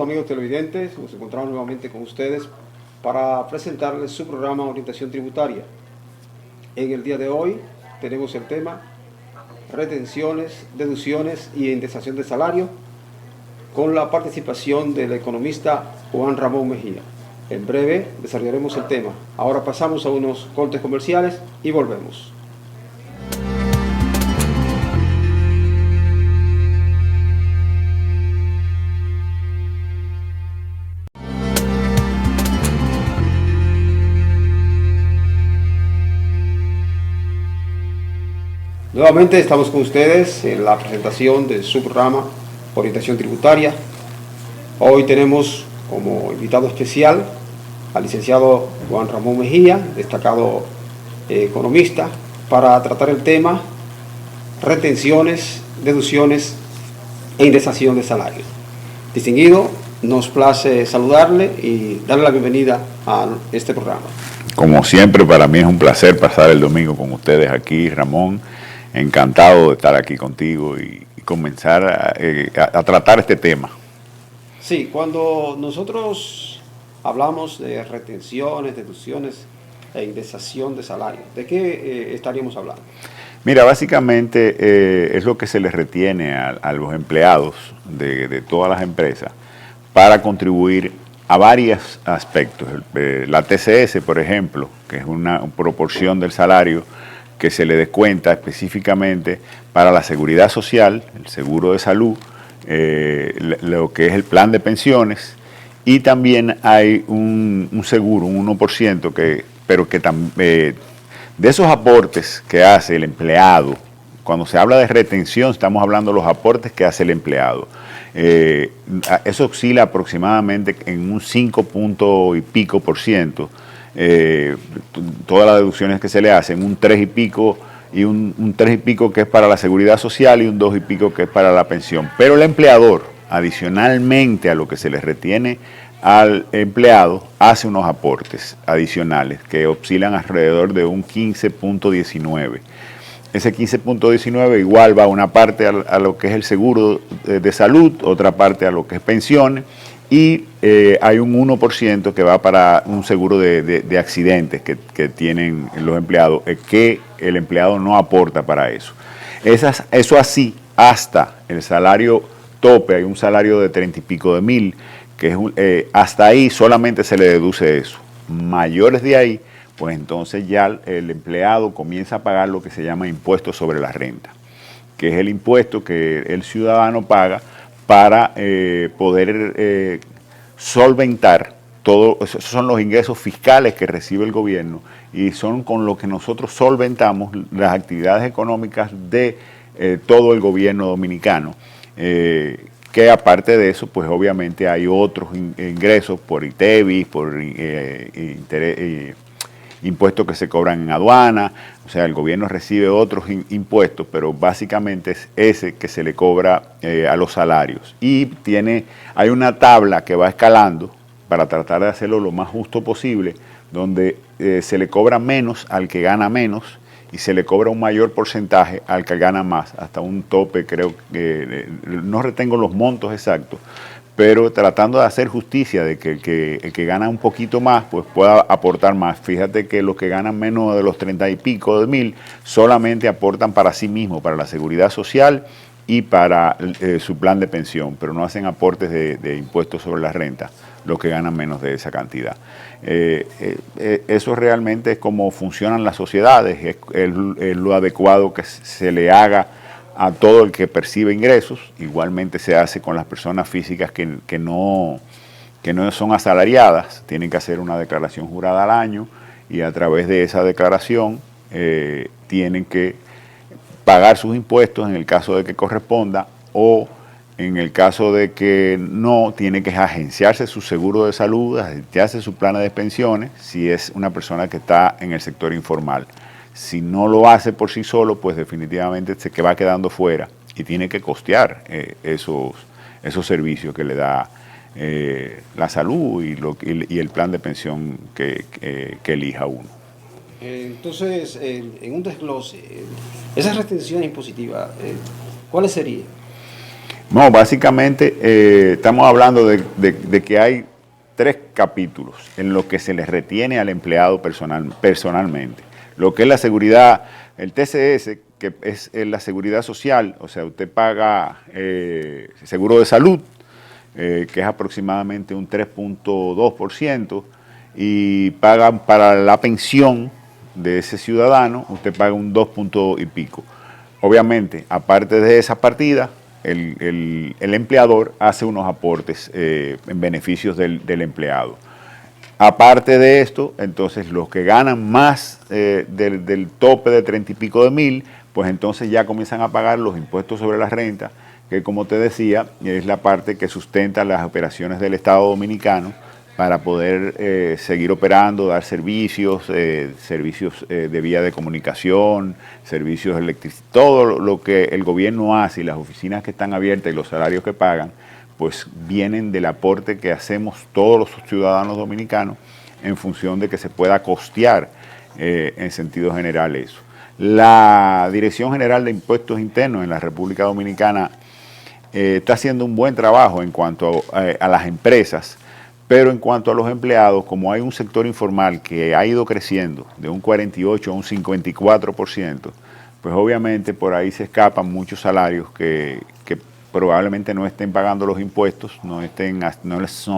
amigos televidentes, nos encontramos nuevamente con ustedes para presentarles su programa Orientación Tributaria. En el día de hoy tenemos el tema retenciones, deducciones y indexación de salario con la participación del economista Juan Ramón Mejía. En breve desarrollaremos el tema. Ahora pasamos a unos cortes comerciales y volvemos. Nuevamente estamos con ustedes en la presentación de su programa Orientación Tributaria. Hoy tenemos como invitado especial al licenciado Juan Ramón Mejía, destacado economista, para tratar el tema retenciones, deducciones e indexación de salario. Distinguido, nos place saludarle y darle la bienvenida a este programa. Como siempre, para mí es un placer pasar el domingo con ustedes aquí, Ramón. Encantado de estar aquí contigo y comenzar a tratar este tema. Sí, cuando nosotros hablamos de retenciones, deducciones e indexación de salario, ¿de qué estaríamos hablando? Mira, básicamente es lo que se les retiene a los empleados de todas las empresas para contribuir a varios aspectos. La TCS, por ejemplo, que es una proporción del salario que se le descuenta específicamente para la seguridad social, el seguro de salud, lo que es el plan de pensiones, y también hay un seguro, un 1%, pero que de esos aportes que hace el empleado. Cuando se habla de retención, estamos hablando de los aportes que hace el empleado. Eso oscila aproximadamente en un 5 punto y pico por ciento. Todas las deducciones que se le hacen, un 3 y pico y un 3 y pico que es para la seguridad social y un 2 y pico que es para la pensión. Pero el empleador, adicionalmente a lo que se le retiene al empleado, hace unos aportes adicionales que oscilan alrededor de un 15.19. Ese 15.19 igual va una parte a lo que es el seguro de salud, otra parte a lo que es pensiones, y hay un 1% que va para un seguro de accidentes que tienen los empleados, que el empleado no aporta para eso. Eso así hasta el salario tope, hay un salario de 30 y pico de mil, que es hasta ahí solamente se le deduce eso. Mayores de ahí, pues entonces ya el empleado comienza a pagar lo que se llama impuesto sobre la renta, que es el impuesto que el ciudadano paga para poder solventar todo. Esos son los ingresos fiscales que recibe el gobierno y son con lo que nosotros solventamos las actividades económicas de todo el gobierno dominicano, que aparte de eso, pues obviamente hay otros ingresos por ITEVIS, por impuestos que se cobran en aduana. O sea, el gobierno recibe otros impuestos, pero básicamente es ese que se le cobra a los salarios. Y hay una tabla que va escalando para tratar de hacerlo lo más justo posible, donde se le cobra menos al que gana menos y se le cobra un mayor porcentaje al que gana más, hasta un tope, creo que no retengo los montos exactos, pero tratando de hacer justicia de que el que gana un poquito más pues pueda aportar más. Fíjate que los que ganan menos de los 30 y pico de mil solamente aportan para sí mismos, para la seguridad social y para su plan de pensión, pero no hacen aportes de impuestos sobre la renta, los que ganan menos de esa cantidad. Eso realmente es como funcionan las sociedades, es lo adecuado que se le haga a todo el que percibe ingresos. Igualmente se hace con las personas físicas que no son asalariadas, tienen que hacer una declaración jurada al año y a través de esa declaración tienen que pagar sus impuestos en el caso de que corresponda, o en el caso de que no, tiene que agenciarse su seguro de salud, agenciarse su plan de pensiones, si es una persona que está en el sector informal. Si no lo hace por sí solo, pues definitivamente se va quedando fuera y tiene que costear esos servicios que le da la salud y el plan de pensión que elija uno. Entonces, en un desglose, esas restricciones impositivas, ¿cuáles serían? No, básicamente estamos hablando de que hay 3 capítulos en los que se les retiene al empleado personalmente. Lo que es la seguridad, el TCS, que es la seguridad social, o sea, usted paga seguro de salud, que es aproximadamente un 3.2%, y pagan para la pensión de ese ciudadano, usted paga un 2 punto y pico. Obviamente, aparte de esa partida, el empleador hace unos aportes en beneficios del empleado. Aparte de esto, entonces los que ganan más del tope de 30 y pico de mil, pues entonces ya comienzan a pagar los impuestos sobre la renta, que como te decía, es la parte que sustenta las operaciones del Estado Dominicano para poder seguir operando, dar servicios, servicios de vía de comunicación, servicios eléctricos, todo lo que el gobierno hace y las oficinas que están abiertas y los salarios que pagan, pues vienen del aporte que hacemos todos los ciudadanos dominicanos en función de que se pueda costear en sentido general eso. La Dirección General de Impuestos Internos en la República Dominicana está haciendo un buen trabajo en cuanto a las empresas, pero en cuanto a los empleados, como hay un sector informal que ha ido creciendo de un 48 a un 54%, pues obviamente por ahí se escapan muchos salarios que probablemente no estén pagando los impuestos, no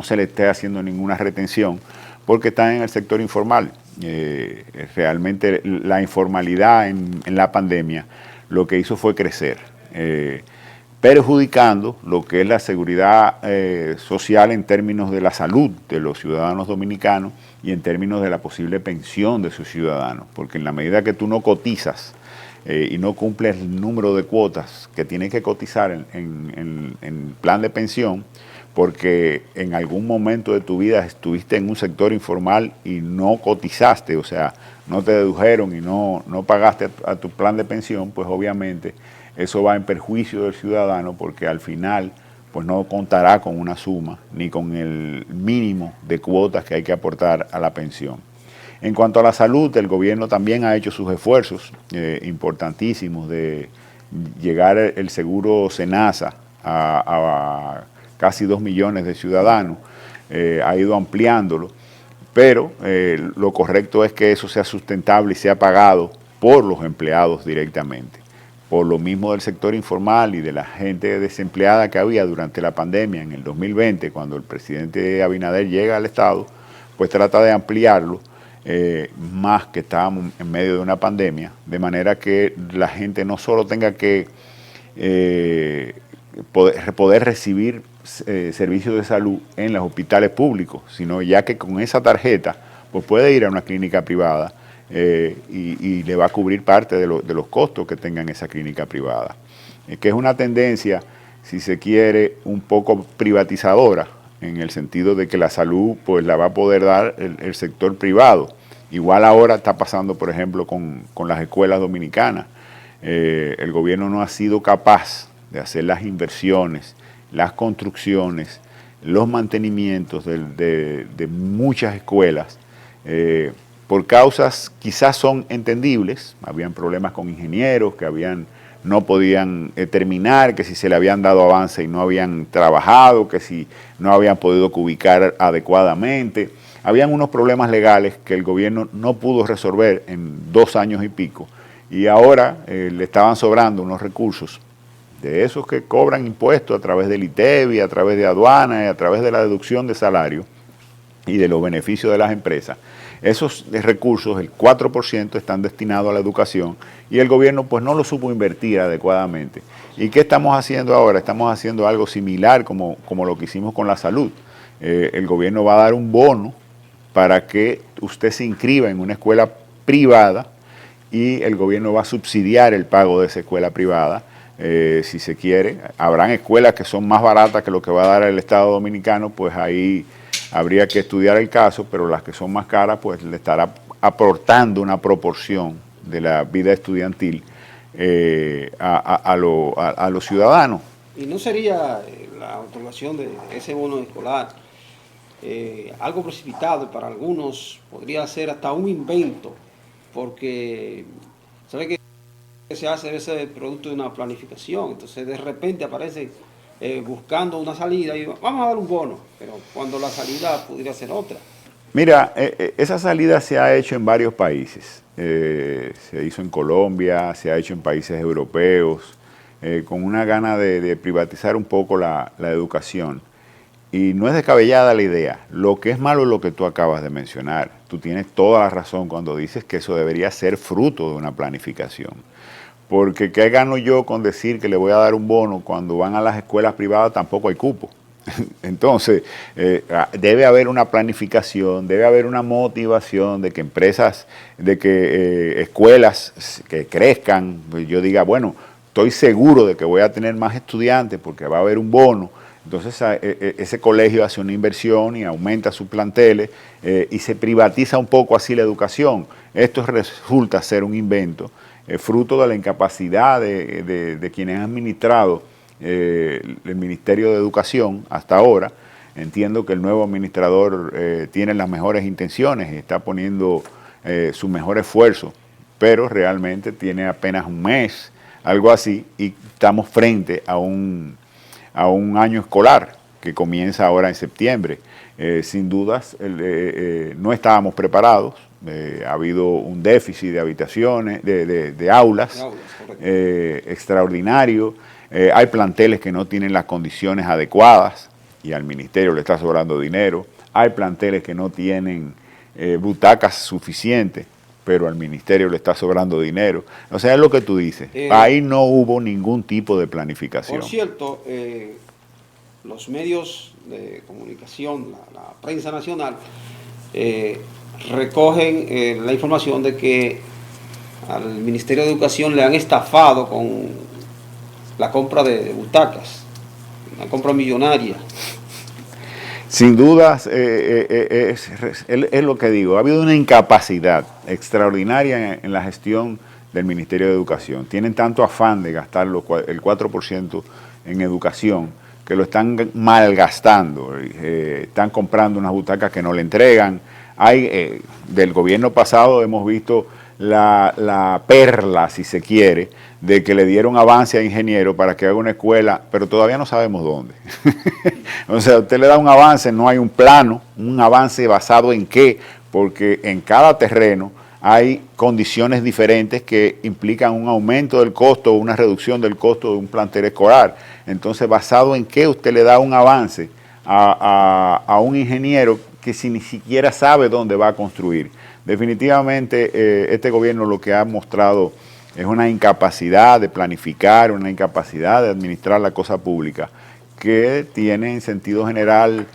se les esté haciendo ninguna retención, porque están en el sector informal. Realmente la informalidad en la pandemia lo que hizo fue crecer, perjudicando lo que es la seguridad social en términos de la salud de los ciudadanos dominicanos y en términos de la posible pensión de sus ciudadanos, porque en la medida que tú no cotizas y no cumples el número de cuotas que tienes que cotizar en plan de pensión, porque en algún momento de tu vida estuviste en un sector informal y no cotizaste, o sea, no te dedujeron y no pagaste a tu plan de pensión, pues obviamente eso va en perjuicio del ciudadano, porque al final pues no contará con una suma ni con el mínimo de cuotas que hay que aportar a la pensión. En cuanto a la salud, el gobierno también ha hecho sus esfuerzos importantísimos de llegar el seguro SENASA a casi 2 millones de ciudadanos, ha ido ampliándolo, pero lo correcto es que eso sea sustentable y sea pagado por los empleados directamente. Por lo mismo del sector informal y de la gente desempleada que había durante la pandemia en el 2020, cuando el presidente Abinader llega al Estado, pues trata de ampliarlo, más que estábamos en medio de una pandemia, de manera que la gente no solo tenga que poder recibir servicios de salud en los hospitales públicos, sino ya que con esa tarjeta pues puede ir a una clínica privada y le va a cubrir parte de los costos que tenga en esa clínica privada. Que es una tendencia, si se quiere, un poco privatizadora, en el sentido de que la salud pues la va a poder dar el sector privado. Igual ahora está pasando, por ejemplo, con las escuelas dominicanas. El gobierno no ha sido capaz de hacer las inversiones, las construcciones, los mantenimientos de muchas escuelas, por causas quizás son entendibles. Habían problemas con ingenieros que no podían terminar, que si se le habían dado avance y no habían trabajado, que si no habían podido ubicar adecuadamente. Habían unos problemas legales que el gobierno no pudo resolver en 2 años y pico, y ahora le estaban sobrando unos recursos de esos que cobran impuestos a través del ITEVI, a través de aduana y a través de la deducción de salario y de los beneficios de las empresas. Esos recursos, el 4%, están destinados a la educación y el gobierno pues no lo supo invertir adecuadamente. ¿Y qué estamos haciendo ahora? Estamos haciendo algo similar como lo que hicimos con la salud. El gobierno va a dar un bono para que usted se inscriba en una escuela privada y el gobierno va a subsidiar el pago de esa escuela privada. Si se quiere, habrán escuelas que son más baratas que lo que va a dar el Estado Dominicano, pues ahí habría que estudiar el caso, pero las que son más caras, pues le estará aportando una proporción de la vida estudiantil a los ciudadanos. ¿Y no sería la otorgación de ese bono escolar algo precipitado? Para algunos podría ser hasta un invento, porque sabe que se hace ese producto de una planificación, entonces de repente aparecen buscando una salida y vamos a dar un bono, pero cuando la salida pudiera ser otra. Mira, esa salida se ha hecho en varios países. Se hizo en Colombia, se ha hecho en países europeos, con una gana de privatizar un poco la educación. Y no es descabellada la idea. Lo que es malo es lo que tú acabas de mencionar. Tú tienes toda la razón cuando dices que eso debería ser fruto de una planificación. Porque ¿qué gano yo con decir que le voy a dar un bono cuando van a las escuelas privadas? Tampoco hay cupo. Entonces, debe haber una planificación, debe haber una motivación de que empresas, de que escuelas que crezcan, pues yo diga, bueno, estoy seguro de que voy a tener más estudiantes porque va a haber un bono. Entonces ese colegio hace una inversión y aumenta sus planteles y se privatiza un poco así la educación. Esto resulta ser un invento, fruto de la incapacidad de quienes han administrado el Ministerio de Educación hasta ahora. Entiendo que el nuevo administrador tiene las mejores intenciones y está poniendo su mejor esfuerzo, pero realmente tiene apenas un mes, algo así, y estamos frente a un año escolar que comienza ahora en septiembre. Sin dudas, no estábamos preparados, ha habido un déficit de habitaciones, de aulas extraordinario, hay planteles que no tienen las condiciones adecuadas y al ministerio le está sobrando dinero, hay planteles que no tienen butacas suficientes, pero al ministerio le está sobrando dinero. O sea, es lo que tú dices. Ahí no hubo ningún tipo de planificación. Por cierto, los medios de comunicación, la prensa nacional, recogen la información de que al Ministerio de Educación le han estafado con la compra de butacas, una compra millonaria. Sin dudas, es lo que digo, ha habido una incapacidad extraordinaria en la gestión del Ministerio de Educación. Tienen tanto afán de gastar el 4% en educación que lo están malgastando, están comprando unas butacas que no le entregan. Del gobierno pasado hemos visto la perla, si se quiere, de que le dieron avance a ingeniero para que haga una escuela, pero todavía no sabemos dónde. O sea, usted le da un avance, no hay un plano, un avance basado en qué, porque en cada terreno hay condiciones diferentes que implican un aumento del costo o una reducción del costo de un plantel escolar. Entonces, ¿basado en qué usted le da un avance a un ingeniero que si ni siquiera sabe dónde va a construir? Definitivamente este gobierno lo que ha mostrado es una incapacidad de planificar, una incapacidad de administrar la cosa pública que tiene en sentido general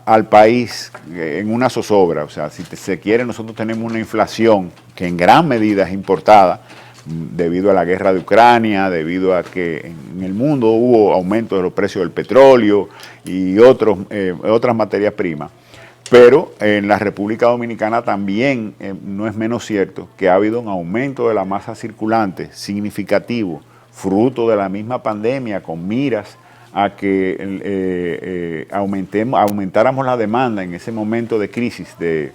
al país en una zozobra. O sea, si se quiere, nosotros tenemos una inflación que en gran medida es importada debido a la guerra de Ucrania, debido a que en el mundo hubo aumento de los precios del petróleo y otras materias primas. Pero en la República Dominicana también no es menos cierto que ha habido un aumento de la masa circulante significativo, fruto de la misma pandemia, con miras a que aumentáramos la demanda en ese momento de crisis de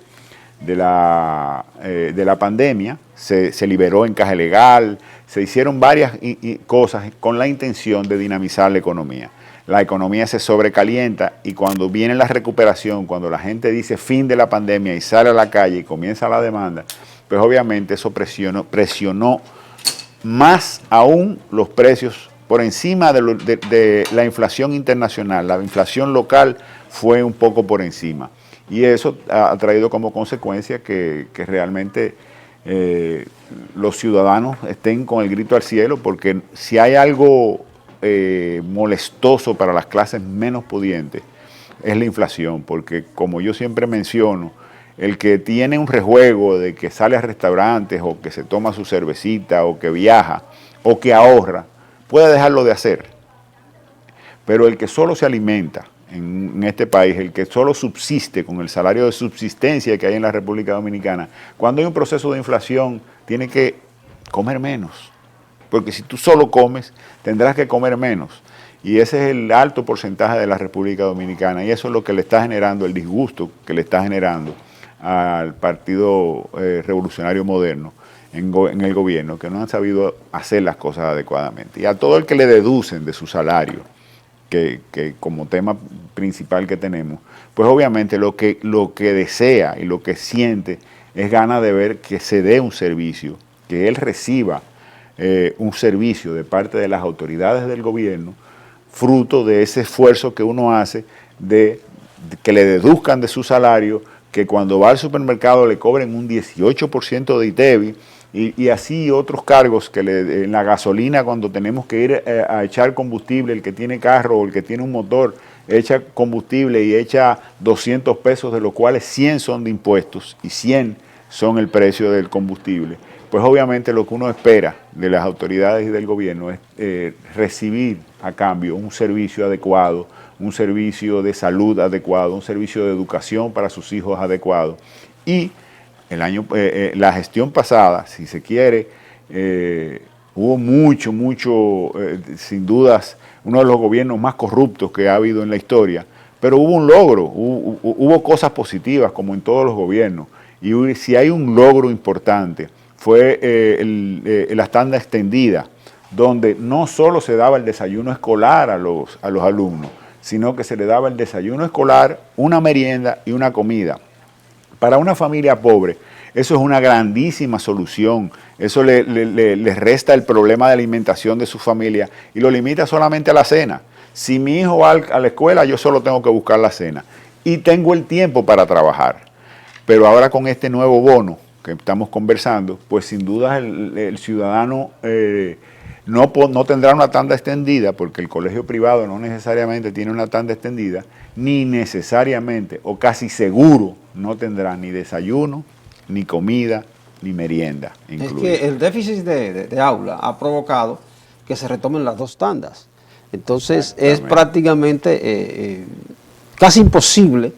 la pandemia. Se liberó encaje legal, se hicieron varias cosas con la intención de dinamizar la economía. La economía se sobrecalienta y cuando viene la recuperación, cuando la gente dice fin de la pandemia y sale a la calle y comienza la demanda, pues obviamente eso presionó más aún los precios por encima de la inflación internacional. La inflación local fue un poco por encima y eso ha traído como consecuencia que realmente los ciudadanos estén con el grito al cielo, porque si hay algo molestoso para las clases menos pudientes es la inflación, porque como yo siempre menciono, el que tiene un rejuego de que sale a restaurantes o que se toma su cervecita o que viaja o que ahorra, puede dejarlo de hacer, pero el que solo se alimenta en este país, el que solo subsiste con el salario de subsistencia que hay en la República Dominicana, cuando hay un proceso de inflación tiene que comer menos. Porque si tú solo comes, tendrás que comer menos. Y ese es el alto porcentaje de la República Dominicana. Y eso es lo que le está generando, el disgusto que le está generando al Partido Revolucionario Moderno, en el gobierno que no han sabido hacer las cosas adecuadamente. Y a todo el que le deducen de su salario, que como tema principal que tenemos, pues obviamente lo que desea y lo que siente es ganas de ver que se dé un servicio, que él reciba un servicio de parte de las autoridades del gobierno, fruto de ese esfuerzo que uno hace de que le deduzcan de su salario, que cuando va al supermercado le cobren un 18% de ITEVI, y así otros cargos que en la gasolina, cuando tenemos que ir a echar combustible, el que tiene carro o el que tiene un motor echa combustible y echa 200 pesos, de los cuales 100 son de impuestos y 100 son el precio del combustible. Pues obviamente lo que uno espera de las autoridades y del gobierno es recibir a cambio un servicio adecuado, un servicio de salud adecuado, un servicio de educación para sus hijos adecuado. Y la gestión pasada, si se quiere, hubo mucho, sin dudas, uno de los gobiernos más corruptos que ha habido en la historia, pero hubo un logro, hubo cosas positivas como en todos los gobiernos. Y si hay un logro importante, fue la tanda extendida, donde no solo se daba el desayuno escolar a los alumnos, sino que se le daba el desayuno escolar, una merienda y una comida. Para una familia pobre, eso es una grandísima solución. Eso le resta el problema de alimentación de su familia y lo limita solamente a la cena. Si mi hijo va a la escuela, yo solo tengo que buscar la cena y tengo el tiempo para trabajar. Pero ahora con este nuevo bono que estamos conversando, pues sin duda el ciudadano no tendrá una tanda extendida, porque el colegio privado no necesariamente tiene una tanda extendida, ni necesariamente o casi seguro no tendrá ni desayuno, ni comida, ni merienda incluida. Es que el déficit de aula ha provocado que se retomen las dos tandas. Entonces es prácticamente casi imposible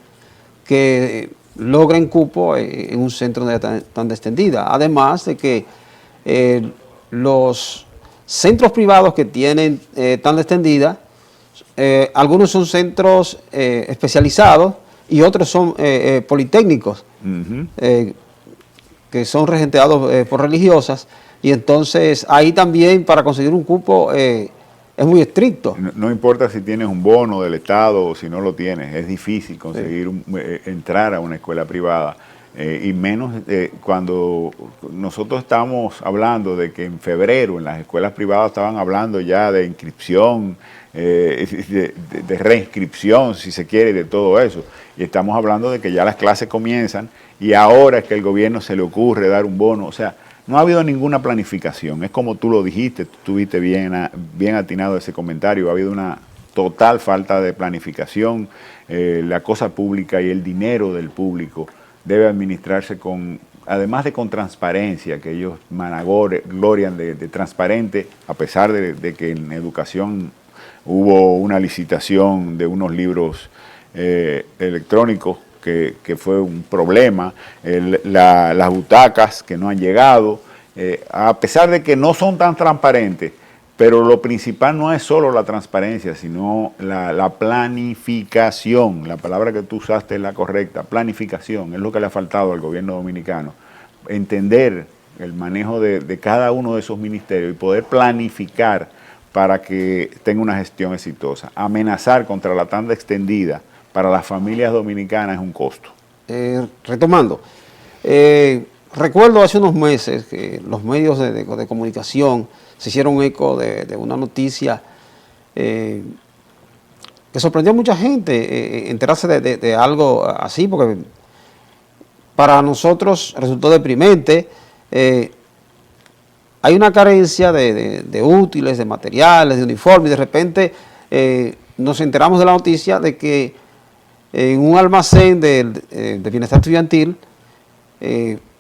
que logren cupo en un centro de tanda extendida. Además de que los centros privados que tienen tanda extendida, algunos son centros especializados y otros son politécnicos, que son regenteados por religiosas, y entonces ahí también para conseguir un cupo es muy estricto. No importa si tienes un bono del Estado o si no lo tienes, es difícil conseguir entrar a una escuela privada. Y menos cuando nosotros estamos hablando de que en febrero en las escuelas privadas estaban hablando ya de inscripción, de reinscripción, si se quiere, de todo eso. Y estamos hablando de que ya las clases comienzan y ahora es que el gobierno se le ocurre dar un bono. O sea, no ha habido ninguna planificación. Es como tú lo dijiste, tú tuviste bien atinado ese comentario. Ha habido una total falta de planificación. La cosa pública y el dinero del público debe administrarse además de con transparencia, que ellos glorian de transparente, a pesar de que en educación hubo una licitación de unos libros electrónicos que fue un problema, las butacas que no han llegado, a pesar de que no son tan transparentes, pero lo principal no es solo la transparencia, sino la planificación. La palabra que tú usaste es la correcta, planificación, es lo que le ha faltado al gobierno dominicano. Entender el manejo de cada uno de esos ministerios y poder planificar para que tenga una gestión exitosa. Amenazar contra la tanda extendida para las familias dominicanas es un costo. Retomando, recuerdo hace unos meses que los medios de comunicación se hicieron eco de una noticia que sorprendió a mucha gente enterarse de algo así, porque para nosotros resultó deprimente. Hay una carencia de útiles, de materiales, de uniformes, y de repente nos enteramos de la noticia de que en un almacén de bienestar estudiantil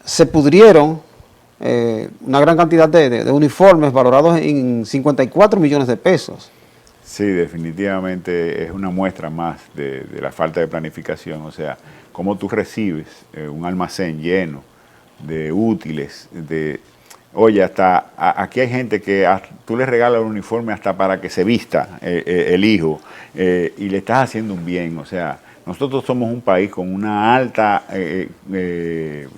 se pudrieron una gran cantidad de uniformes valorados en 54 millones de pesos. Sí, definitivamente es una muestra más de la falta de planificación. O sea, cómo tú recibes un almacén lleno de útiles, oye, aquí hay gente que tú le regalas un uniforme hasta para que se vista el hijo y le estás haciendo un bien. O sea, nosotros somos un país con una alta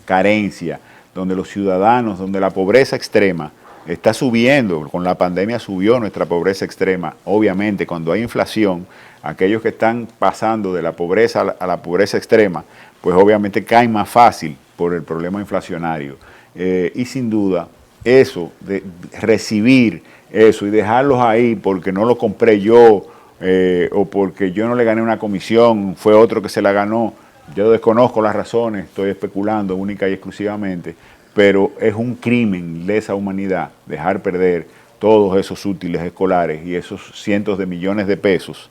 carencia donde los ciudadanos, donde la pobreza extrema está subiendo, con la pandemia subió nuestra pobreza extrema. Obviamente, cuando hay inflación, aquellos que están pasando de la pobreza a la pobreza extrema, pues obviamente caen más fácil por el problema inflacionario. Y sin duda, eso, de recibir eso y dejarlos ahí porque no lo compré yo o porque yo no le gané una comisión, fue otro que se la ganó. Yo desconozco las razones, estoy especulando única y exclusivamente, pero es un crimen lesa humanidad dejar perder todos esos útiles escolares y esos cientos de millones de pesos,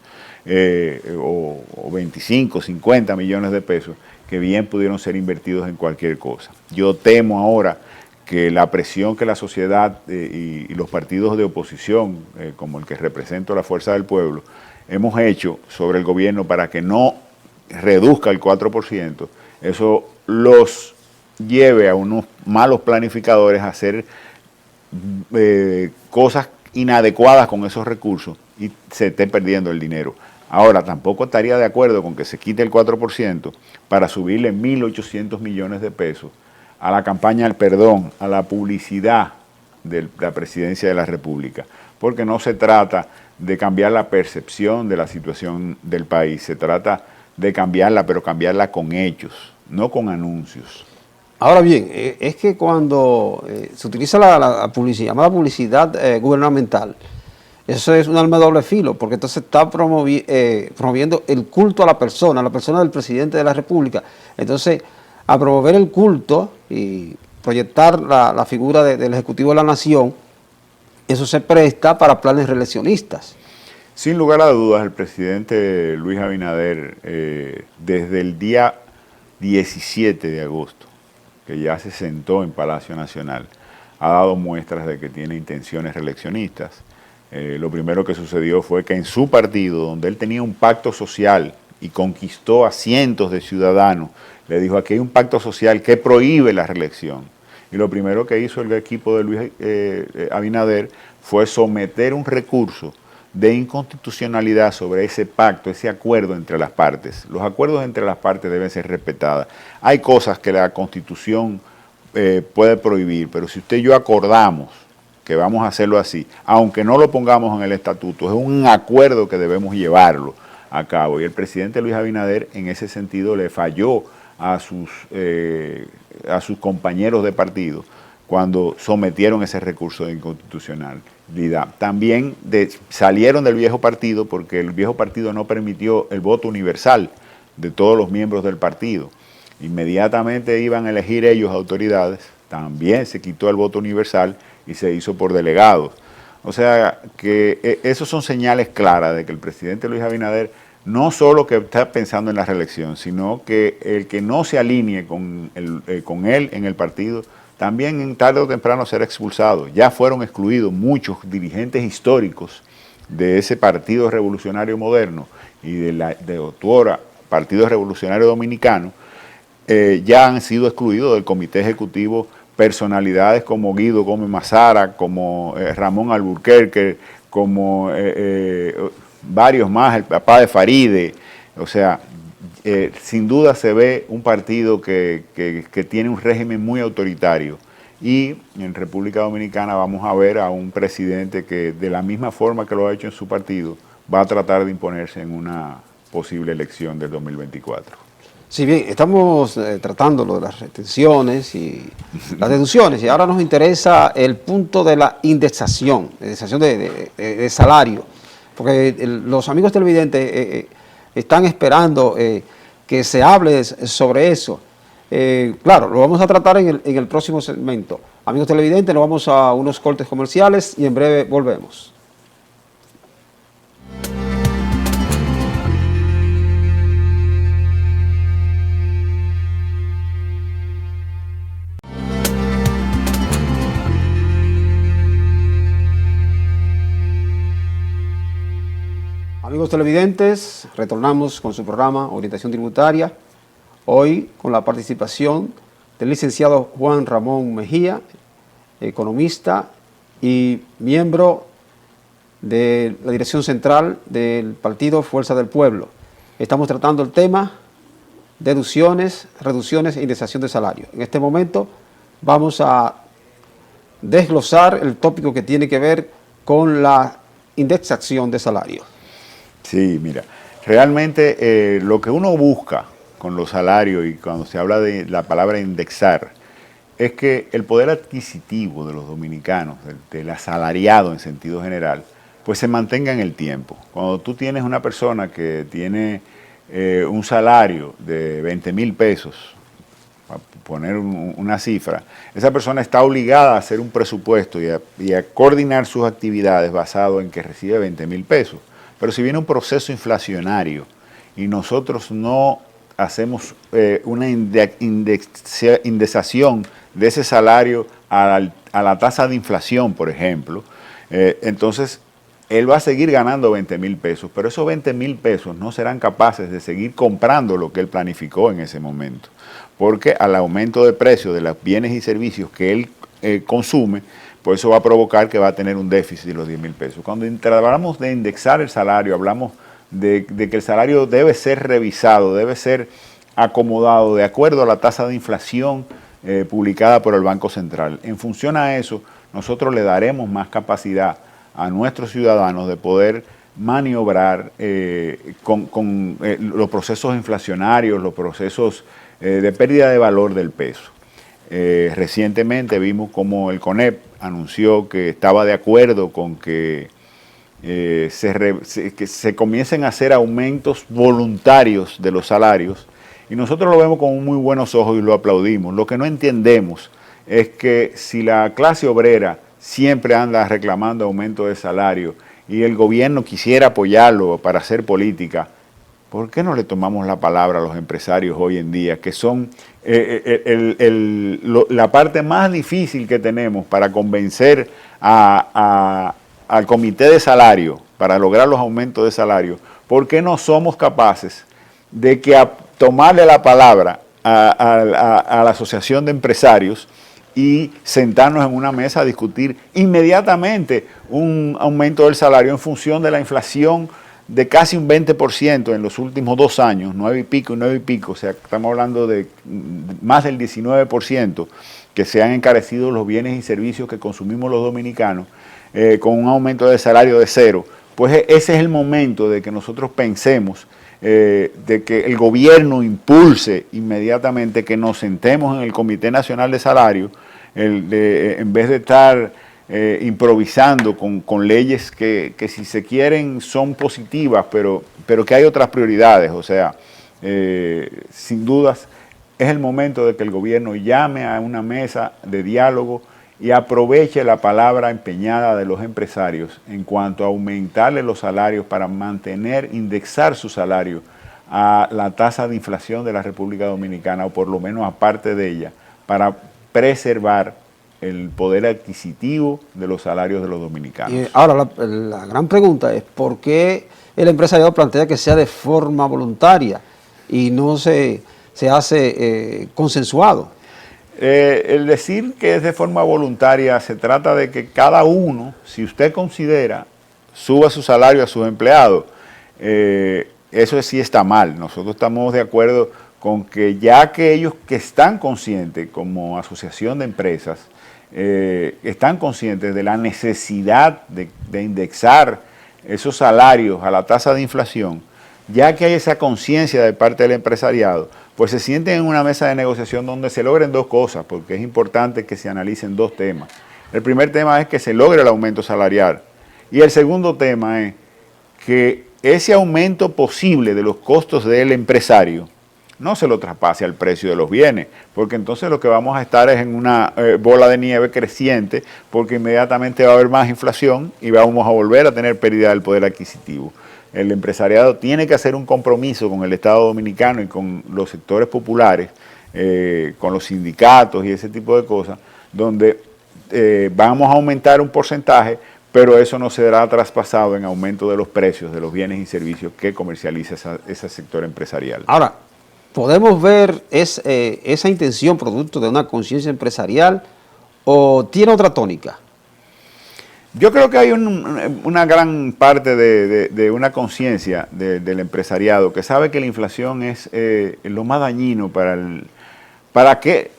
o 25, 50 millones de pesos, que bien pudieron ser invertidos en cualquier cosa. Yo temo ahora que la presión que la sociedad y los partidos de oposición, como el que represento la Fuerza del Pueblo, hemos hecho sobre el gobierno para que no reduzca el 4%, eso los lleve a unos malos planificadores a hacer cosas inadecuadas con esos recursos y se esté perdiendo el dinero. Ahora, tampoco estaría de acuerdo con que se quite el 4% para subirle 1.800 millones de pesos a la campaña del perdón, a la publicidad de la Presidencia de la República, porque no se trata de cambiar la percepción de la situación del país, se trata de cambiarla, pero cambiarla con hechos, no con anuncios. Ahora bien, es que cuando se utiliza la publicidad, llamada publicidad gubernamental, eso es un arma de doble filo, porque entonces está promoviendo el culto a la persona del presidente de la República. Entonces, a promover el culto y proyectar la figura del Ejecutivo de la Nación, eso se presta para planes reeleccionistas. Sin lugar a dudas, el presidente Luis Abinader, desde el día 17 de agosto, que ya se sentó en Palacio Nacional, ha dado muestras de que tiene intenciones reeleccionistas. Lo primero que sucedió fue que en su partido, donde él tenía un pacto social y conquistó a cientos de ciudadanos, le dijo: aquí hay un pacto social que prohíbe la reelección. Y lo primero que hizo el equipo de Luis Abinader fue someter un recurso de inconstitucionalidad sobre ese pacto, ese acuerdo entre las partes. Los acuerdos entre las partes deben ser respetados. Hay cosas que la Constitución puede prohibir, pero si usted y yo acordamos que vamos a hacerlo así, aunque no lo pongamos en el estatuto, es un acuerdo que debemos llevarlo a cabo. Y el presidente Luis Abinader en ese sentido le falló a sus compañeros de partido cuando sometieron ese recurso de inconstitucionalidad. También salieron del viejo partido porque el viejo partido no permitió el voto universal de todos los miembros del partido. Inmediatamente iban a elegir ellos autoridades, también se quitó el voto universal y se hizo por delegados. O sea que esos son señales claras de que el presidente Luis Abinader no solo que está pensando en la reelección, sino que el que no se alinee con él en el partido, también en tarde o temprano será expulsado. Ya fueron excluidos muchos dirigentes históricos de ese Partido Revolucionario Moderno y de otrora Partido Revolucionario Dominicano, ya han sido excluidos del comité ejecutivo personalidades como Guido Gómez Mazara, como Ramón Alburquerque, como varios más, el papá de Faride. O sea, sin duda se ve un partido que tiene un régimen muy autoritario. Y en República Dominicana vamos a ver a un presidente que, de la misma forma que lo ha hecho en su partido, va a tratar de imponerse en una posible elección del 2024. Si bien estamos tratando lo de las retenciones y las deducciones, y ahora nos interesa el punto de la indexación de salario, porque los amigos televidentes están esperando que se hable sobre eso. Claro, lo vamos a tratar en el próximo segmento. Amigos televidentes, nos vamos a unos cortes comerciales y en breve volvemos. Amigos televidentes, retornamos con su programa Orientación Tributaria, hoy con la participación del licenciado Juan Ramón Mejía, economista y miembro de la dirección central del Partido Fuerza del Pueblo. Estamos tratando el tema deducciones, reducciones e indexación de salario. En este momento vamos a desglosar el tópico que tiene que ver con la indexación de salarios. Sí, mira, realmente lo que uno busca con los salarios y cuando se habla de la palabra indexar es que el poder adquisitivo de los dominicanos, del asalariado en sentido general, pues se mantenga en el tiempo. Cuando tú tienes una persona que tiene un salario de 20,000 pesos, para poner una cifra, esa persona está obligada a hacer un presupuesto y a coordinar sus actividades basado en que recibe 20,000 pesos. Pero si viene un proceso inflacionario y nosotros no hacemos una indexación de ese salario a la tasa de inflación, por ejemplo, entonces él va a seguir ganando 20,000 pesos, pero esos 20,000 pesos no serán capaces de seguir comprando lo que él planificó en ese momento, porque al aumento de precios de los bienes y servicios que él consume, pues eso va a provocar que va a tener un déficit de los 10,000 pesos. Cuando hablamos de indexar el salario, hablamos de que el salario debe ser revisado, debe ser acomodado de acuerdo a la tasa de inflación publicada por el Banco Central. En función a eso, nosotros le daremos más capacidad a nuestros ciudadanos de poder maniobrar con los procesos inflacionarios, los procesos de pérdida de valor del peso. Recientemente vimos como el CONEP anunció que estaba de acuerdo con que se comiencen a hacer aumentos voluntarios de los salarios, y nosotros lo vemos con muy buenos ojos y lo aplaudimos. Lo que no entendemos es que si la clase obrera siempre anda reclamando aumento de salario y el gobierno quisiera apoyarlo para hacer política, ¿por qué no le tomamos la palabra a los empresarios hoy en día, que son la parte más difícil que tenemos para convencer al comité de salario, para lograr los aumentos de salario? ¿Por qué no somos capaces de tomarle la palabra a la asociación de empresarios y sentarnos en una mesa a discutir inmediatamente un aumento del salario en función de la inflación de casi un 20% en los últimos 2 años, 9 y pico, o sea, estamos hablando de más del 19% que se han encarecido los bienes y servicios que consumimos los dominicanos, con un aumento de salario de 0, pues ese es el momento de que nosotros pensemos de que el gobierno impulse inmediatamente que nos sentemos en el Comité Nacional de Salario, en vez de estar improvisando con leyes que si se quieren son positivas, pero que hay otras prioridades. O sea, sin dudas es el momento de que el gobierno llame a una mesa de diálogo y aproveche la palabra empeñada de los empresarios en cuanto a aumentarle los salarios para indexar su salario a la tasa de inflación de la República Dominicana, o por lo menos aparte de ella, para preservar el poder adquisitivo de los salarios de los dominicanos. Y ahora la gran pregunta es ¿por qué el empresariado plantea que sea de forma voluntaria y no se hace consensuado? El decir que es de forma voluntaria se trata de que cada uno, si usted considera, suba su salario a sus empleados. Eso sí está mal. Nosotros estamos de acuerdo con que ya que ellos que están conscientes como asociación de empresas, están conscientes de la necesidad de indexar esos salarios a la tasa de inflación, ya que hay esa conciencia de parte del empresariado, pues se sienten en una mesa de negociación donde se logren 2 cosas, porque es importante que se analicen 2 temas. El primer tema es que se logre el aumento salarial, y el segundo tema es que ese aumento posible de los costos del empresario no se lo traspase al precio de los bienes, porque entonces lo que vamos a estar es en una bola de nieve creciente, porque inmediatamente va a haber más inflación y vamos a volver a tener pérdida del poder adquisitivo. El empresariado tiene que hacer un compromiso con el Estado Dominicano y con los sectores populares, con los sindicatos y ese tipo de cosas, donde vamos a aumentar un porcentaje, pero eso no será traspasado en aumento de los precios de los bienes y servicios que comercializa ese sector empresarial. Ahora, ¿podemos ver esa intención producto de una conciencia empresarial o tiene otra tónica? Yo creo que hay una gran parte de una conciencia del empresariado que sabe que la inflación es lo más dañino para que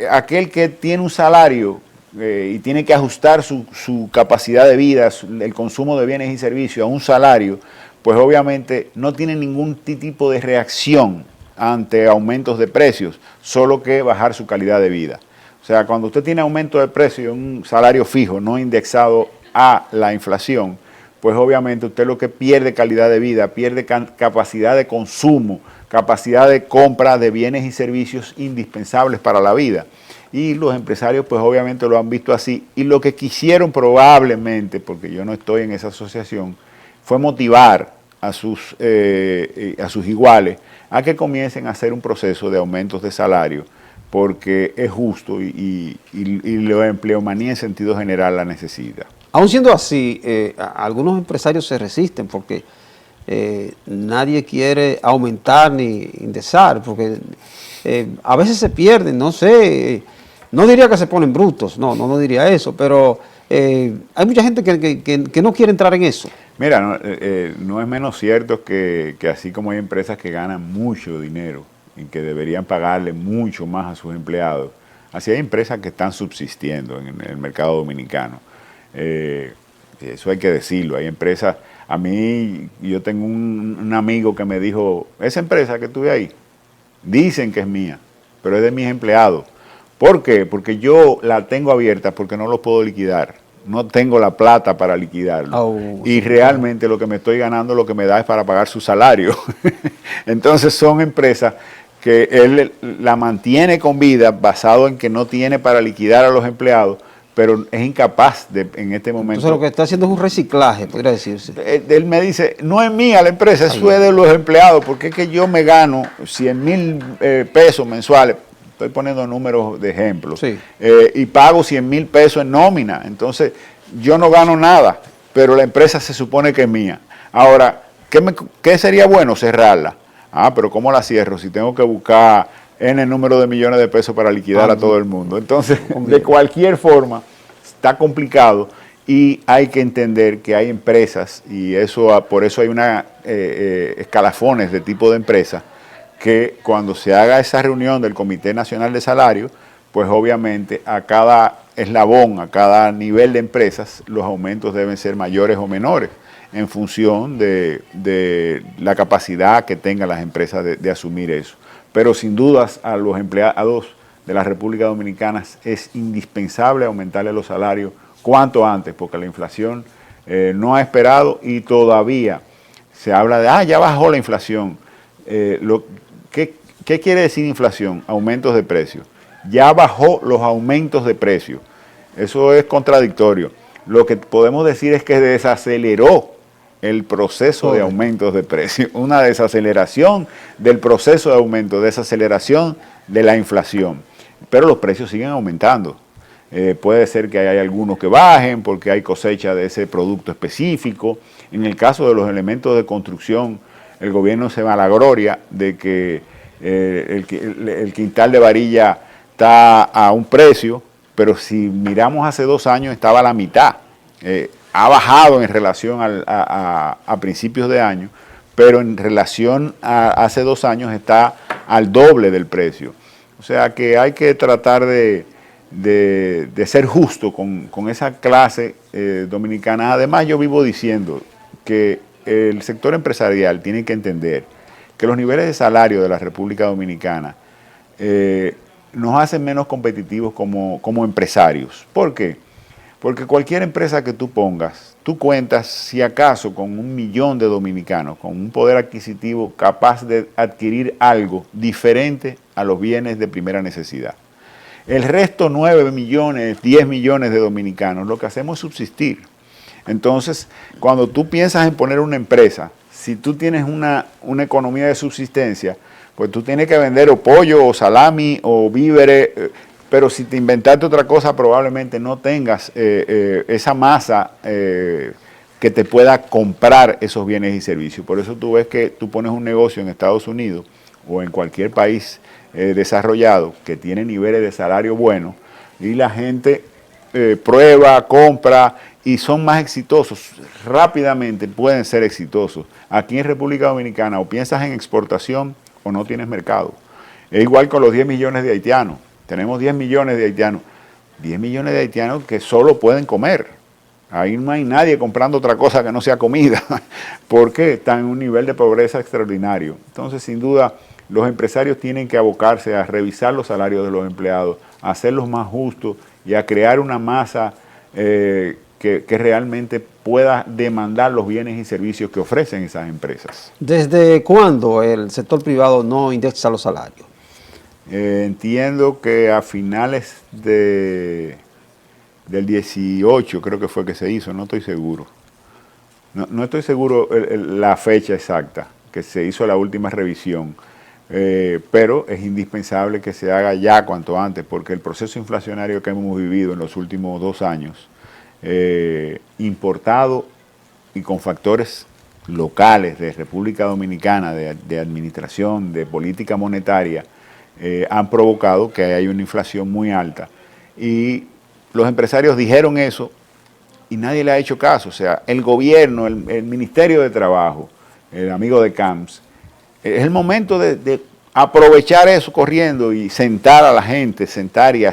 aquel que tiene un salario y tiene que ajustar su capacidad de vida, el consumo de bienes y servicios a un salario, pues obviamente no tiene ningún tipo de reacción ante aumentos de precios, solo que bajar su calidad de vida. O sea, cuando usted tiene aumento de precio en un salario fijo, no indexado a la inflación, pues obviamente usted lo que pierde calidad de vida, pierde capacidad de consumo, capacidad de compra de bienes y servicios indispensables para la vida. Y los empresarios pues obviamente lo han visto así. Y lo que quisieron probablemente, porque yo no estoy en esa asociación, fue motivar a sus iguales a que comiencen a hacer un proceso de aumentos de salario, porque es justo y la empleomanía en sentido general la necesita. Aún siendo así, algunos empresarios se resisten porque nadie quiere aumentar ni indexar, porque a veces se pierden, no sé, no diría que se ponen brutos, no diría eso, pero hay mucha gente que no quiere entrar en eso. Mira, no es menos cierto que así como hay empresas que ganan mucho dinero y que deberían pagarle mucho más a sus empleados, así hay empresas que están subsistiendo en el mercado dominicano. Eso hay que decirlo. Hay empresas, a mí, yo tengo un amigo que me dijo, esa empresa que tuve ahí, dicen que es mía, pero es de mis empleados. ¿Por qué? Porque yo la tengo abierta porque no lo puedo liquidar. No tengo la plata para liquidarlo. Y realmente lo que me estoy ganando, lo que me da es para pagar su salario. Entonces son empresas que él la mantiene con vida basado en que no tiene para liquidar a los empleados, pero es incapaz de, en este momento. Entonces lo que está haciendo es un reciclaje, podría decirse. Él me dice, no es mía la empresa, eso es de los empleados, porque es que yo me gano 100,000 pesos mensuales, estoy poniendo números de ejemplo, sí. Y pago 100,000 pesos en nómina, entonces yo no gano nada, pero la empresa se supone que es mía. Ahora, ¿qué sería bueno? Cerrarla. Pero ¿cómo la cierro si tengo que buscar N número de millones de pesos para liquidar a todo el mundo? Entonces, de cualquier forma, está complicado y hay que entender que hay empresas, y por eso hay escalafones de tipo de empresa, que cuando se haga esa reunión del Comité Nacional de Salario, pues obviamente a cada eslabón, a cada nivel de empresas, los aumentos deben ser mayores o menores, en función de la capacidad que tengan las empresas de asumir eso. Pero sin dudas a los empleados de la República Dominicana es indispensable aumentarle los salarios cuanto antes, porque la inflación no ha esperado y todavía se habla de, ya bajó la inflación. ¿Qué quiere decir inflación? Aumentos de precios. Ya bajó los aumentos de precios. Eso es contradictorio. Lo que podemos decir es que desaceleró el proceso de aumentos de precios, una desaceleración del proceso de aumento, desaceleración de la inflación, pero los precios siguen aumentando. Puede ser que haya algunos que bajen porque hay cosecha de ese producto específico. En el caso de los elementos de construcción, el gobierno se va a la gloria de que el quintal de varilla está a un precio, pero si miramos hace 2 años estaba a la mitad. Ha bajado en relación a principios de año, pero en relación a hace 2 años está al doble del precio. O sea que hay que tratar de ser justo con esa clase dominicana. Además, yo vivo diciendo que el sector empresarial tiene que entender que los niveles de salario de la República Dominicana nos hacen menos competitivos como empresarios. ¿Por qué? Porque cualquier empresa que tú pongas, tú cuentas si acaso con 1 millón de dominicanos, con un poder adquisitivo capaz de adquirir algo diferente a los bienes de primera necesidad. El resto, 9 millones, 10 millones de dominicanos, lo que hacemos es subsistir. Entonces, cuando tú piensas en poner una empresa, si tú tienes una economía de subsistencia, pues tú tienes que vender o pollo, o salami, o víveres. Pero si te inventaste otra cosa, probablemente no tengas esa masa que te pueda comprar esos bienes y servicios. Por eso tú ves que tú pones un negocio en Estados Unidos o en cualquier país desarrollado que tiene niveles de salario buenos y la gente prueba, compra y son más exitosos. Rápidamente pueden ser exitosos. Aquí en República Dominicana o piensas en exportación o no tienes mercado. Es igual con los 10 millones de haitianos. Tenemos 10 millones de haitianos. 10 millones de haitianos que solo pueden comer. Ahí no hay nadie comprando otra cosa que no sea comida, porque están en un nivel de pobreza extraordinario. Entonces, sin duda, los empresarios tienen que abocarse a revisar los salarios de los empleados, a hacerlos más justos y a crear una masa que realmente pueda demandar los bienes y servicios que ofrecen esas empresas. ¿Desde cuándo el sector privado no indexa los salarios? Entiendo que a finales del 18 creo que fue que se hizo, no estoy seguro. No estoy seguro la fecha exacta que se hizo la última revisión, pero es indispensable que se haga ya cuanto antes, porque el proceso inflacionario que hemos vivido en los últimos 2 años, importado y con factores locales de República Dominicana, de administración, de política monetaria, han provocado que haya una inflación muy alta. Y los empresarios dijeron eso y nadie le ha hecho caso. O sea, el gobierno, el Ministerio de Trabajo, el amigo de Camps, es el momento de aprovechar eso corriendo y sentar a la gente, sentar y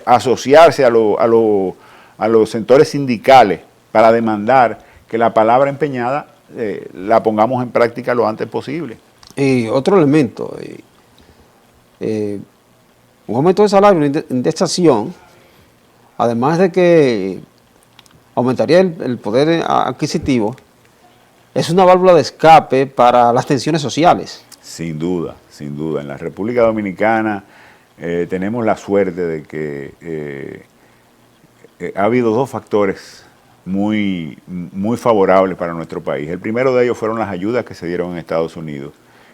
asociarse a los sectores sindicales para demandar que la palabra empeñada la pongamos en práctica lo antes posible. Y otro elemento, un aumento de salario, una indexación, además de que aumentaría el poder adquisitivo, es una válvula de escape para las tensiones sociales. Sin duda, sin duda. En la República Dominicana tenemos la suerte de que ha habido 2 factores muy favorables para nuestro país. El primero de ellos fueron las ayudas que se dieron en Estados Unidos,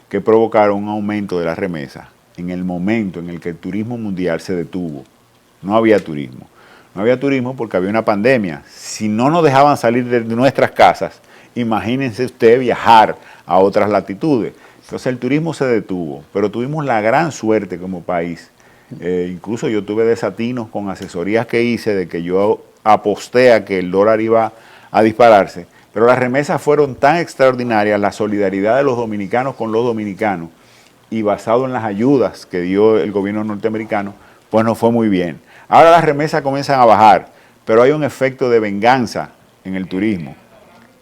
que provocaron un aumento de las remesas en el momento en el que el turismo mundial se detuvo. No había turismo. No había turismo porque había una pandemia. Si no nos dejaban salir de nuestras casas, imagínense usted viajar a otras latitudes. Entonces el turismo se detuvo, pero tuvimos la gran suerte como país. Incluso yo tuve desatinos con asesorías que hice de que yo aposté a que el dólar iba a dispararse, pero las remesas fueron tan extraordinarias, la solidaridad de los dominicanos con los dominicanos, y basado en las ayudas que dio el gobierno norteamericano, pues nos fue muy bien. Ahora las remesas comienzan a bajar, pero hay un efecto de venganza en el turismo.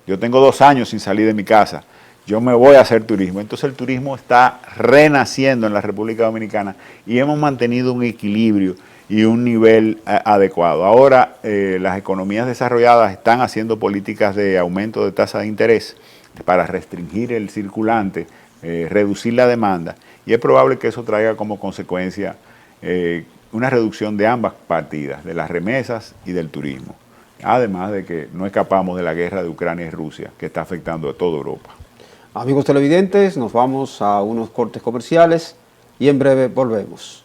Yo tengo 2 años sin salir de mi casa, yo me voy a hacer turismo. Entonces el turismo está renaciendo en la República Dominicana y hemos mantenido un equilibrio y un nivel adecuado. Ahora las economías desarrolladas están haciendo políticas de aumento de tasa de interés para restringir el circulante, reducir la demanda, y es probable que eso traiga como consecuencia una reducción de ambas partidas, de las remesas y del turismo. Además de que no escapamos de la guerra de Ucrania y Rusia, que está afectando a toda Europa. Amigos televidentes, nos vamos a unos cortes comerciales y en breve volvemos.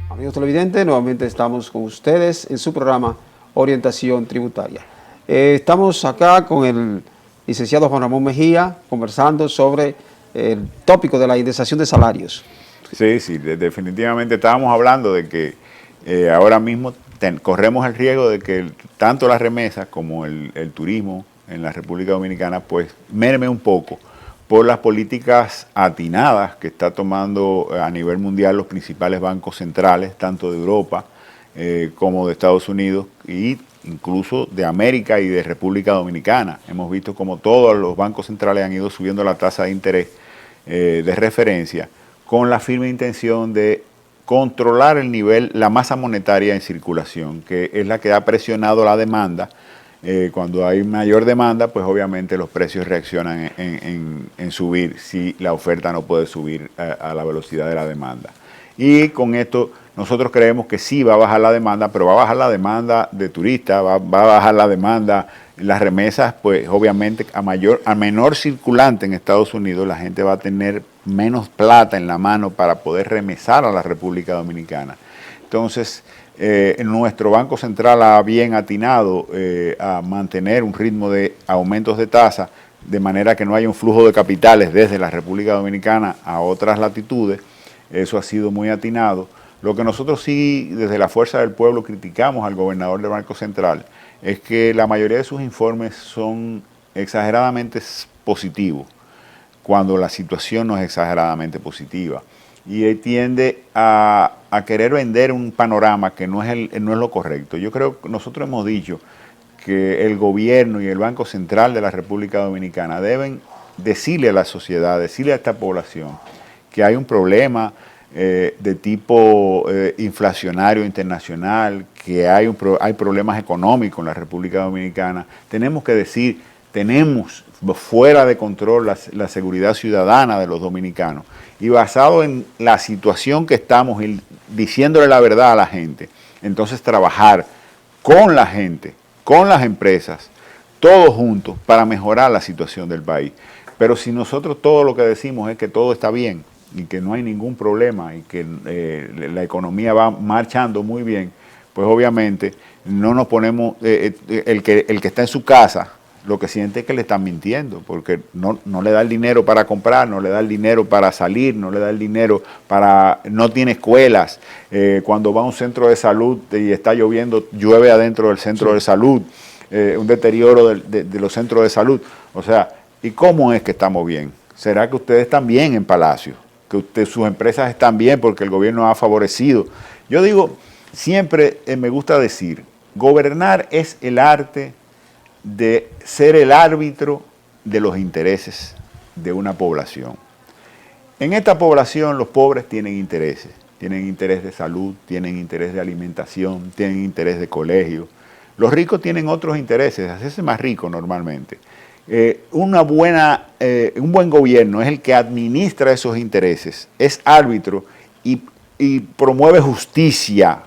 Amigos televidentes, nuevamente estamos con ustedes en su programa Orientación Tributaria. Estamos acá con el licenciado Juan Ramón Mejía conversando sobre el tópico de la indexación de salarios. Sí, definitivamente estábamos hablando de que ahora mismo corremos el riesgo de que tanto las remesas como el turismo en la República Dominicana pues merme un poco por las políticas atinadas que está tomando a nivel mundial los principales bancos centrales, tanto de Europa como de Estados Unidos e incluso de América y de República Dominicana. Hemos visto como todos los bancos centrales han ido subiendo la tasa de interés de referencia con la firme intención de controlar el nivel, la masa monetaria en circulación, que es la que ha presionado la demanda. Cuando hay mayor demanda, pues obviamente los precios reaccionan en subir si la oferta no puede subir a la velocidad de la demanda. Y con esto nosotros creemos que sí va a bajar la demanda, pero va a bajar la demanda de turistas, va a bajar la demanda, las remesas, pues obviamente a menor circulante en Estados Unidos, la gente va a tener menos plata en la mano para poder remesar a la República Dominicana. Entonces, nuestro Banco Central ha bien atinado a mantener un ritmo de aumentos de tasa, de manera que no haya un flujo de capitales desde la República Dominicana a otras latitudes, eso ha sido muy atinado. Lo que nosotros sí, desde la Fuerza del Pueblo, criticamos al gobernador del Banco Central es que la mayoría de sus informes son exageradamente positivos, cuando la situación no es exageradamente positiva. Y él tiende a querer vender un panorama que no es lo correcto. Yo creo que nosotros hemos dicho que el gobierno y el Banco Central de la República Dominicana deben decirle a la sociedad, decirle a esta población que hay un problema de tipo inflacionario internacional, que hay problemas económicos en la República Dominicana. Tenemos que decir, tenemos fuera de control la seguridad ciudadana de los dominicanos. Y basado en la situación que estamos y diciéndole la verdad a la gente, entonces trabajar con la gente, con las empresas, todos juntos para mejorar la situación del país. Pero si nosotros todo lo que decimos es que todo está bien y que no hay ningún problema y que la economía va marchando muy bien, pues obviamente no nos ponemos, el que está en su casa, lo que siente es que le están mintiendo, porque no le da el dinero para comprar, no le da el dinero para salir, no le da el dinero para, no tiene escuelas, cuando va a un centro de salud y está lloviendo, llueve adentro del centro de salud, un deterioro de los centros de salud. O sea, ¿y cómo es que estamos bien? ¿Será que ustedes están bien en Palacio? ¿Que sus empresas están bien porque el gobierno ha favorecido? Yo digo, siempre me gusta decir, gobernar es el arte de ser el árbitro de los intereses de una población. En esta población los pobres tienen interés de salud, tienen interés de alimentación, tienen interés de colegio. Los ricos tienen otros intereses, hacerse más rico normalmente. Un buen gobierno es el que administra esos intereses, es árbitro y promueve justicia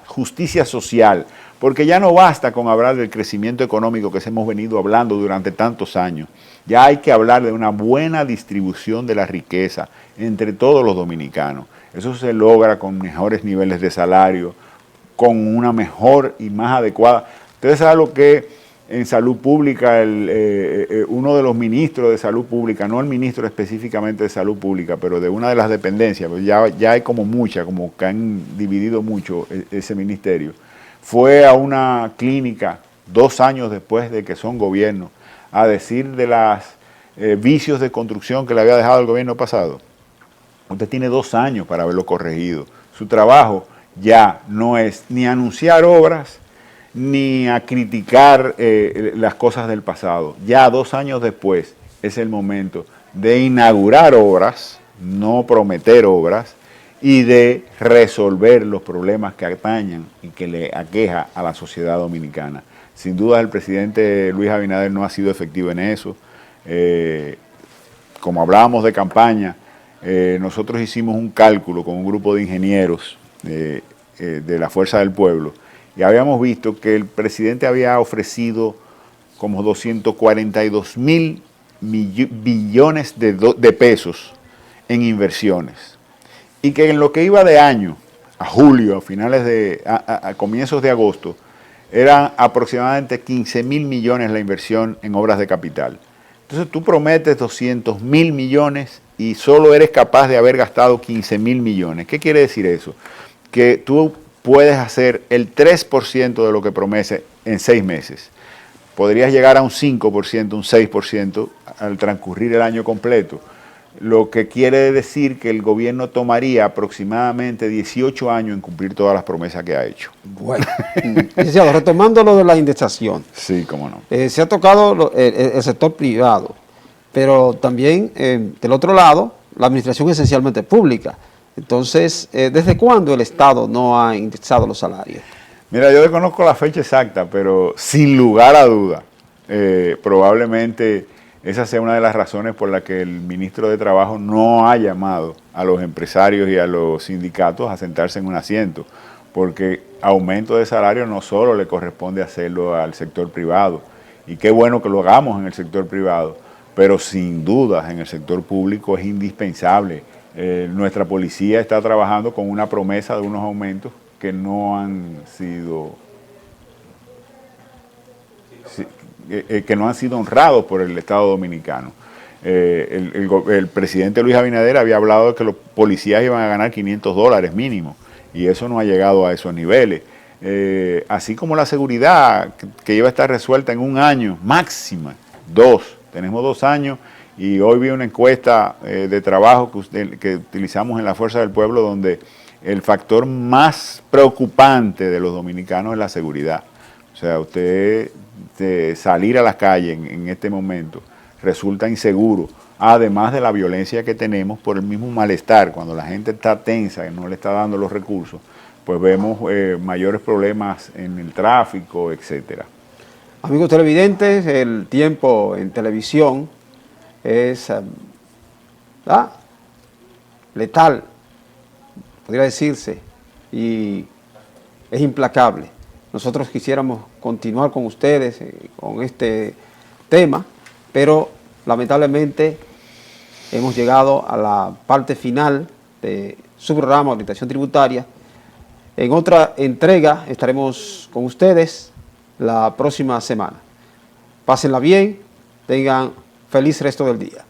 social, porque ya no basta con hablar del crecimiento económico que hemos venido hablando durante tantos años. Ya hay que hablar de una buena distribución de la riqueza entre todos los dominicanos. Eso se logra con mejores niveles de salario, con una mejor y más adecuada. Ustedes saben lo que en salud pública, uno de los ministros de salud pública, no el ministro específicamente de salud pública, pero de una de las dependencias, pues ya hay como muchas, como que han dividido mucho ese ministerio, fue a una clínica 2 años después de que son gobierno a decir de los vicios de construcción que le había dejado el gobierno pasado. Usted tiene 2 años para haberlo corregido. Su trabajo ya no es ni anunciar obras, ni a criticar las cosas del pasado. Ya 2 años después es el momento de inaugurar obras, no prometer obras, y de resolver los problemas que atañan y que le aqueja a la sociedad dominicana. Sin duda el presidente Luis Abinader no ha sido efectivo en eso. Como hablábamos de campaña, nosotros hicimos un cálculo con un grupo de ingenieros de la Fuerza del Pueblo y habíamos visto que el presidente había ofrecido como 242.000 billones de pesos en inversiones. Y que en lo que iba de año, a julio, a comienzos de agosto, eran aproximadamente 15.000 millones la inversión en obras de capital. Entonces tú prometes 200.000 millones y solo eres capaz de haber gastado 15.000 millones. ¿Qué quiere decir eso? Que tú puedes hacer el 3% de lo que prometes en 6 meses. Podrías llegar a un 5%, un 6% al transcurrir el año completo. Lo que quiere decir que el gobierno tomaría aproximadamente 18 años en cumplir todas las promesas que ha hecho. Bueno, licenciado, retomando lo de la indexación. Sí, cómo no. Se ha tocado el sector privado, pero también del otro lado, la administración esencialmente pública. Entonces, ¿desde cuándo el Estado no ha indexado los salarios? Mira, yo desconozco la fecha exacta, pero sin lugar a duda, probablemente esa sea una de las razones por las que el ministro de Trabajo no ha llamado a los empresarios y a los sindicatos a sentarse en un asiento, porque aumento de salario no solo le corresponde hacerlo al sector privado, y qué bueno que lo hagamos en el sector privado, pero sin dudas en el sector público es indispensable. Nuestra policía está trabajando con una promesa de unos aumentos que no han sido honrados por el Estado dominicano. El presidente Luis Abinader había hablado de que los policías iban a ganar $500 mínimo, y eso no ha llegado a esos niveles. Así como la seguridad, que iba a estar resuelta en 1 año, máxima, 2. Tenemos 2 años, y hoy vi una encuesta de trabajo que utilizamos en la Fuerza del Pueblo, donde el factor más preocupante de los dominicanos es la seguridad. O sea, usted salir a la calle en este momento resulta inseguro, además de la violencia que tenemos por el mismo malestar. Cuando la gente está tensa y no le está dando los recursos, pues vemos mayores problemas en el tráfico, etcétera. Amigos televidentes, el tiempo en televisión es letal, podría decirse, y es implacable. Nosotros quisiéramos continuar con ustedes con este tema, pero lamentablemente hemos llegado a la parte final de su programa Orientación Tributaria. En otra entrega estaremos con ustedes la próxima semana. Pásenla bien, tengan feliz resto del día.